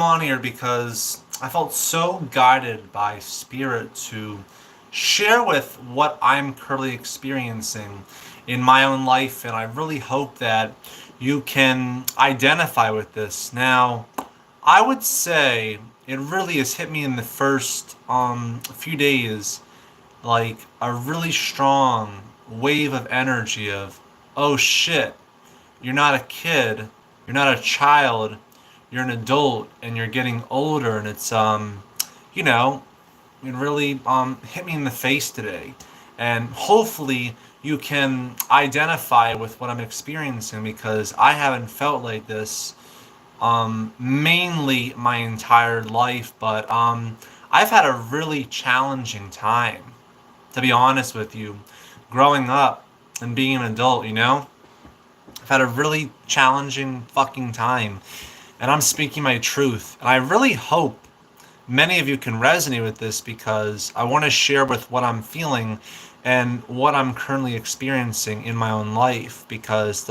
on here because I felt so guided by Spirit to share with what I'm currently experiencing in my own life, and I really hope that you can identify with this. Now, I would say it really has hit me in the first few days like a really strong wave of energy of, oh shit, you're not a kid, you're not a child, you're an adult and you're getting older, and it's you know it really hit me in the face today, and hopefully you can identify with what I'm experiencing because I haven't felt like this mainly my entire life, but I've had a really challenging time, to be honest with you, growing up and being an adult, I've had a really challenging fucking time, and I'm speaking my truth. And I really hope many of you can resonate with this because I want to share with what I'm feeling and what I'm currently experiencing in my own life. Because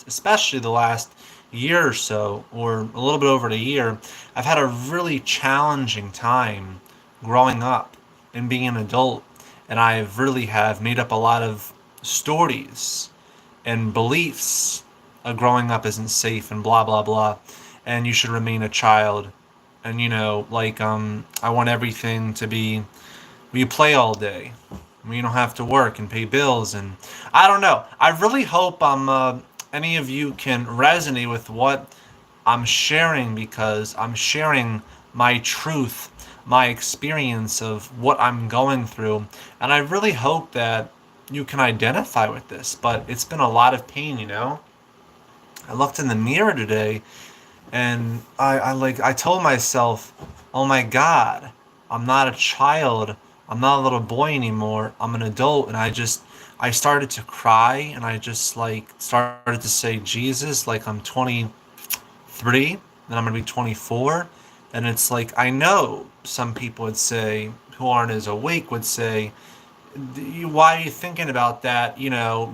especially the last year or so, or a little bit over a year, I've had a really challenging time growing up and being an adult. And I really have made up a lot of stories and beliefs. Growing up isn't safe and blah blah blah, and you should remain a child, and I want everything to be where you play all day, where you don't have to work and pay bills. And I don't know, I really hope any of you can resonate with what I'm sharing, because I'm sharing my truth, my experience of what I'm going through, and I really hope that you can identify with this. But it's been a lot of pain. I looked in the mirror today, and I told myself, "Oh my God, I'm not a child. I'm not a little boy anymore. I'm an adult." And I started to cry, and I just started to say, "Jesus, like I'm 23, then I'm gonna be 24." And it's like, I know some people would say, who aren't as awake, would say, why are you thinking about that?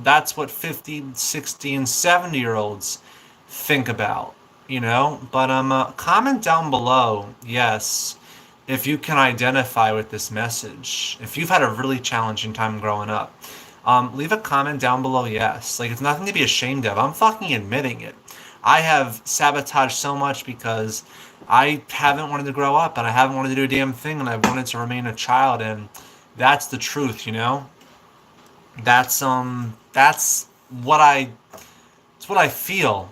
That's what 50, 60, and 70-year-olds think about, But comment down below, yes, if you can identify with this message. If you've had a really challenging time growing up, leave a comment down below, yes. Like, it's nothing to be ashamed of. I'm fucking admitting it. I have sabotaged so much because I haven't wanted to grow up, and I haven't wanted to do a damn thing, and I've wanted to remain a child, and that's the truth. That's what I feel.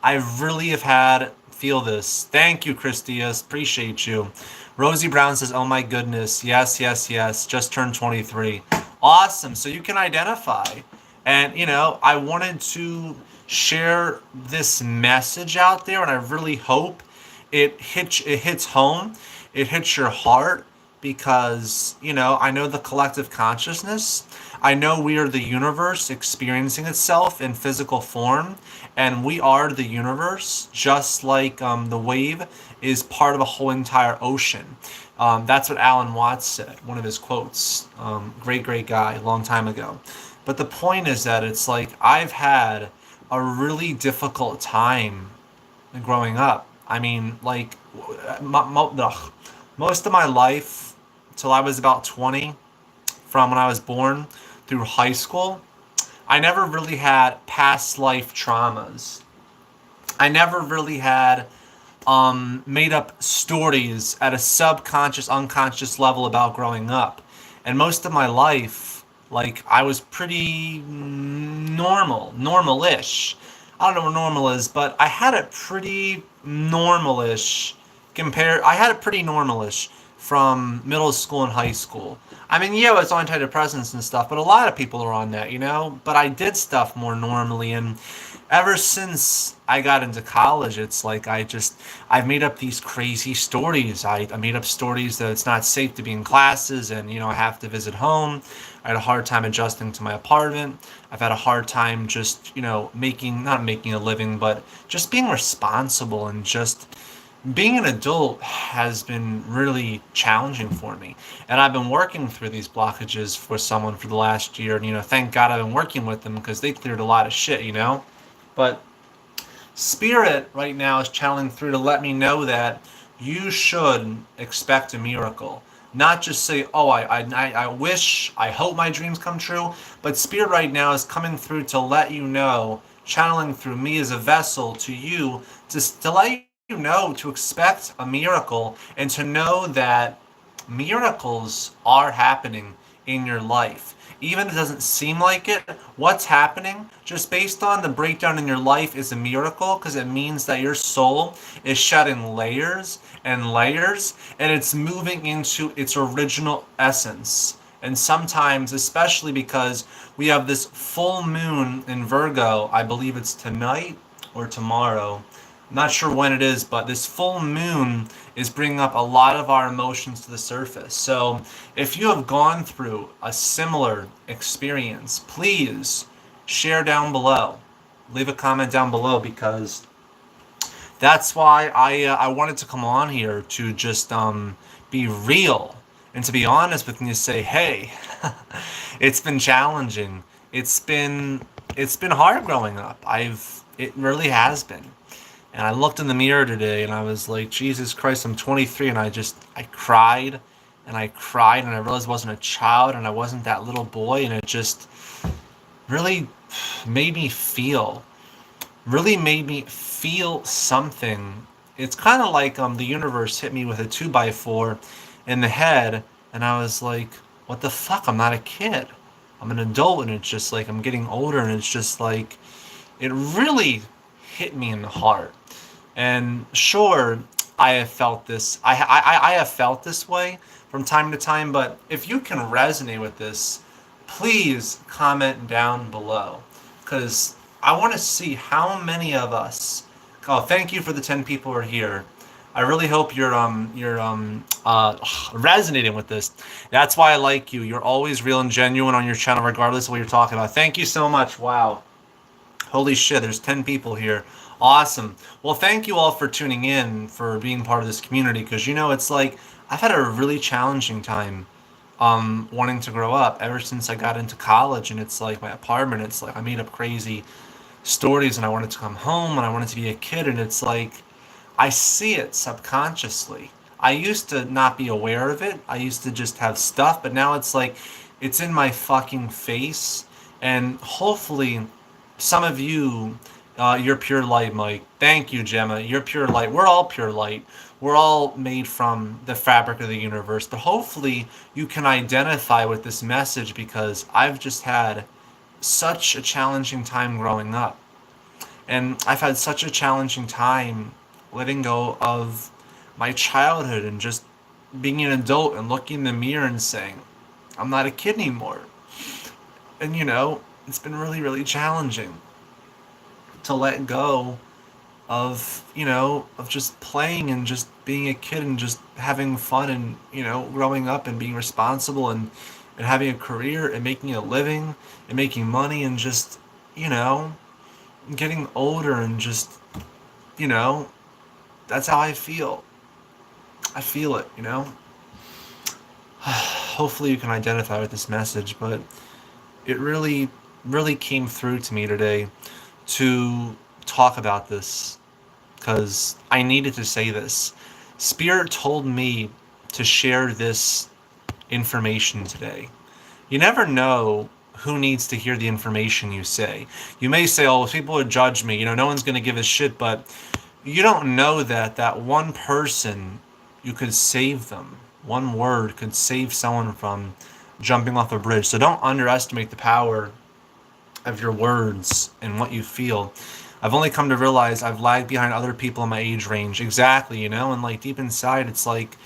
I really have had feel this. Thank you, Christias. Appreciate you. Rosie Brown says, "Oh my goodness, yes, yes, yes. Just turned 23. Awesome. So you can identify, and I wanted to share this message out there, and I really hope it hits home. It hits your heart because I know the collective consciousness. I know we are the universe experiencing itself in physical form, and we are the universe, just like the wave is part of a whole entire ocean. That's what Alan Watts said, one of his quotes. Great, great guy, a long time ago. But the point is that it's like I've had a really difficult time growing up. I mean, like, most of my life, till I was about 20, from when I was born through high school, I never really had past life traumas. I never really had made up stories at a subconscious, unconscious level about growing up. And most of my life, like, I was pretty normal-ish. I don't know what normal is, but I had it pretty normal-ish I had it pretty normal-ish from middle school and high school. I mean, yeah, it's on antidepressants and stuff, but a lot of people are on that. But I did stuff more normally, and ever since I got into college, it's like I've made up these crazy stories. I made up stories that it's not safe to be in classes, and I have to visit home. I had a hard time adjusting to my apartment. I've had a hard time just not making a living, but just being responsible, and just being an adult has been really challenging for me. And I've been working through these blockages for someone for the last year. And, thank God I've been working with them because they cleared a lot of shit. But Spirit right now is channeling through to let me know that you should expect a miracle. Not just say, oh, I wish, I hope my dreams come true, but Spirit right now is coming through to let you know, channeling through me as a vessel to you, to let you know to expect a miracle and to know that miracles are happening in your life. Even if it doesn't seem like it, what's happening just based on the breakdown in your life is a miracle because it means that your soul is shedding layers and layers and it's moving into its original essence. And sometimes, especially because we have this full moon in Virgo, I believe it's tonight or tomorrow. I'm not sure when it is, but this full moon is bringing up a lot of our emotions to the surface. So, if you have gone through a similar experience, please share down below. Leave a comment down below because that's why I wanted to come on here to just be real and to be honest with you and say, hey, it's been challenging. It's been hard growing up. It really has been. And I looked in the mirror today and I was like, Jesus Christ, I'm 23 and I cried and I cried and I realized I wasn't a child and I wasn't that little boy and it just really made me feel really made me feel something. It's kind of like the universe hit me with a 2x4 in the head, and I was like, "What the fuck? I'm not a kid. I'm an adult." And it's just like I'm getting older, and it's just like it really hit me in the heart. And sure, I have felt this. I have felt this way from time to time. But if you can resonate with this, please comment down below, because I want to see how many of us. Oh, thank you for the 10 people who are here. I really hope you're resonating with this. That's why I like you. You're always real and genuine on your channel, regardless of what you're talking about. Thank you so much. Wow. Holy shit, there's 10 people here. Awesome. Well, thank you all for tuning in, for being part of this community, because it's like I've had a really challenging time wanting to grow up ever since I got into college, and it's like my apartment, it's like I made up crazy stories and I wanted to come home and I wanted to be a kid, and it's like I see it subconsciously. I used to not be aware of it. I used to just have stuff, but now it's like it's in my fucking face. And hopefully, some of you, you're pure light, Mike. Thank you, Gemma. You're pure light. We're all pure light. We're all made from the fabric of the universe. But hopefully, you can identify with this message because I've just had such a challenging time growing up. And I've had such a challenging time letting go of my childhood and just being an adult and looking in the mirror and saying, I'm not a kid anymore. And it's been really, really challenging to let go of just playing and just being a kid and just having fun and, growing up and being responsible and having a career and making a living and making money and just, getting older and just, that's how I feel. I feel it. Hopefully you can identify with this message, but it really, really came through to me today to talk about this because I needed to say this. Spirit told me to share this information today. You never know who needs to hear the information you say. You may say, oh, people would judge me. No one's going to give a shit, but you don't know that one person, you could save them. One word could save someone from jumping off a bridge. So don't underestimate the power of your words and what you feel. I've only come to realize I've lagged behind other people in my age range. Exactly, and like deep inside, it's like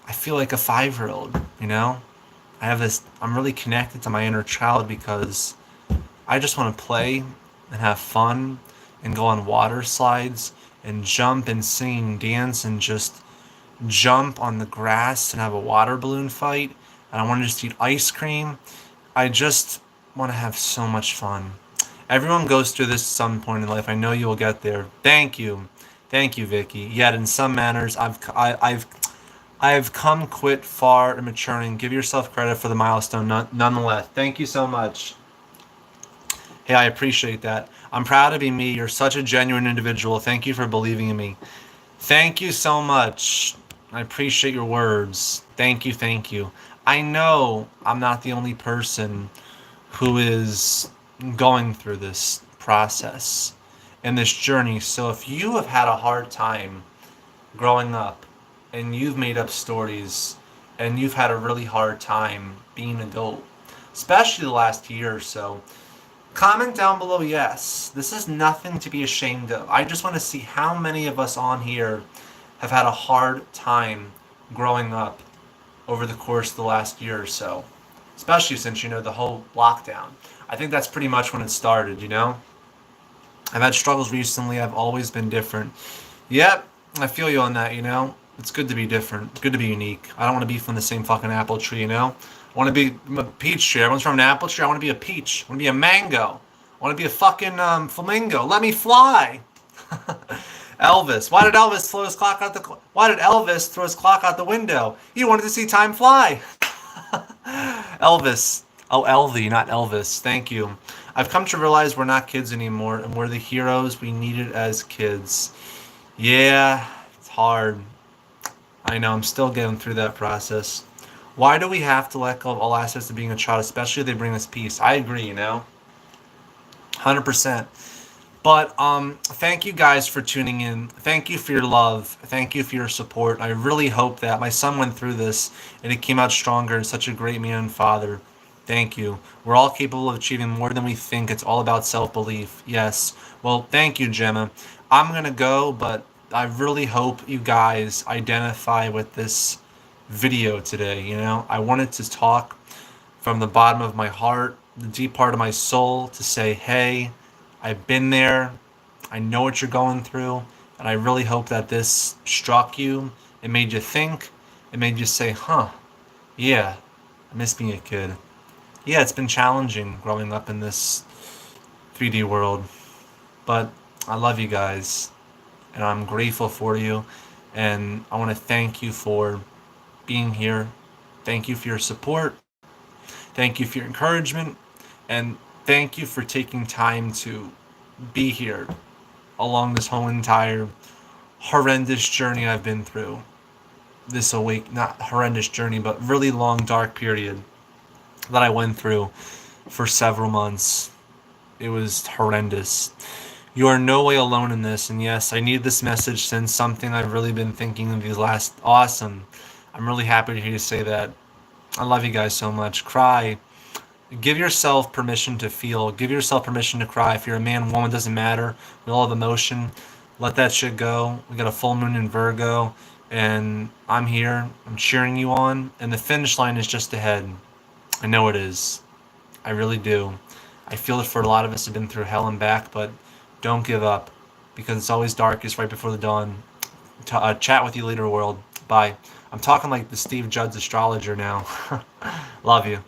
I feel like a 5-year-old, I have this, I'm really connected to my inner child because I just want to play and have fun and go on water slides and jump and sing and dance and just jump on the grass and have a water balloon fight. And I want to just eat ice cream. I just want to have so much fun. Everyone goes through this at some point in life. I know you will get there. Thank you, Vicky. Yet in some manners, I've come quite far in maturing. Give yourself credit for the milestone nonetheless. Thank you so much. Hey, I appreciate that. I'm proud to be me. You're such a genuine individual. Thank you for believing in me. Thank you so much. I appreciate your words. Thank you, thank you. I know I'm not the only person who is going through this process and this journey. So if you have had a hard time growing up and you've made up stories and you've had a really hard time being an adult, especially the last year or so, comment down below yes. This is nothing to be ashamed of. I just want to see how many of us on here have had a hard time growing up over the course of the last year or so. Especially since, the whole lockdown. I think that's pretty much when it started. I've had struggles recently. I've always been different. Yep, I feel you on that. It's good to be different. It's good to be unique. I don't want to be from the same fucking apple tree. I want to be a peach tree. Everyone's from an apple tree. I want to be a peach. I want to be a mango. I want to be a fucking flamingo. Let me fly. Elvis. Why did Elvis throw his clock out the window? He wanted to see time fly. Elvis. Oh, Elvie, not Elvis. Thank you. I've come to realize we're not kids anymore, and we're the heroes we needed as kids. Yeah, it's hard. I know, I'm still getting through that process. Why do we have to let go of all aspects of being a child, especially if they bring us peace? I agree. 100%. But thank you guys for tuning in. Thank you for your love. Thank you for your support. I really hope that my son went through this and he came out stronger and such a great man and father. Thank you. We're all capable of achieving more than we think. It's all about self-belief. Yes. Well, thank you, Gemma. I'm going to go, but I really hope you guys identify with this video today. I wanted to talk from the bottom of my heart, the deep part of my soul, to say, hey, I've been there. I know what you're going through. And I really hope that this struck you. It made you think. It made you say, yeah, I miss being a kid. Yeah, it's been challenging growing up in this 3D world. But I love you guys. And I'm grateful for you. And I want to thank you for being here. Thank you for your support. Thank you for your encouragement. And thank you for taking time to be here along this whole entire horrendous journey I've been through. This not horrendous journey, but really long, dark period that I went through for several months. It was horrendous. You are no way alone in this, and yes, I need this message since something I've really been thinking of these last... Awesome. I'm really happy to hear you say that. I love you guys so much. Cry. Give yourself permission to feel. Give yourself permission to cry. If you're a man, woman, doesn't matter. We all have emotion. Let that shit go. We got a full moon in Virgo, and I'm here. I'm cheering you on, and the finish line is just ahead. I know it is. I really do. I feel it for a lot of us who've been through hell and back, but don't give up, because it's always darkest right before the dawn. Chat with you later, world. Bye. I'm talking like the Steve Judds astrologer now. Love you.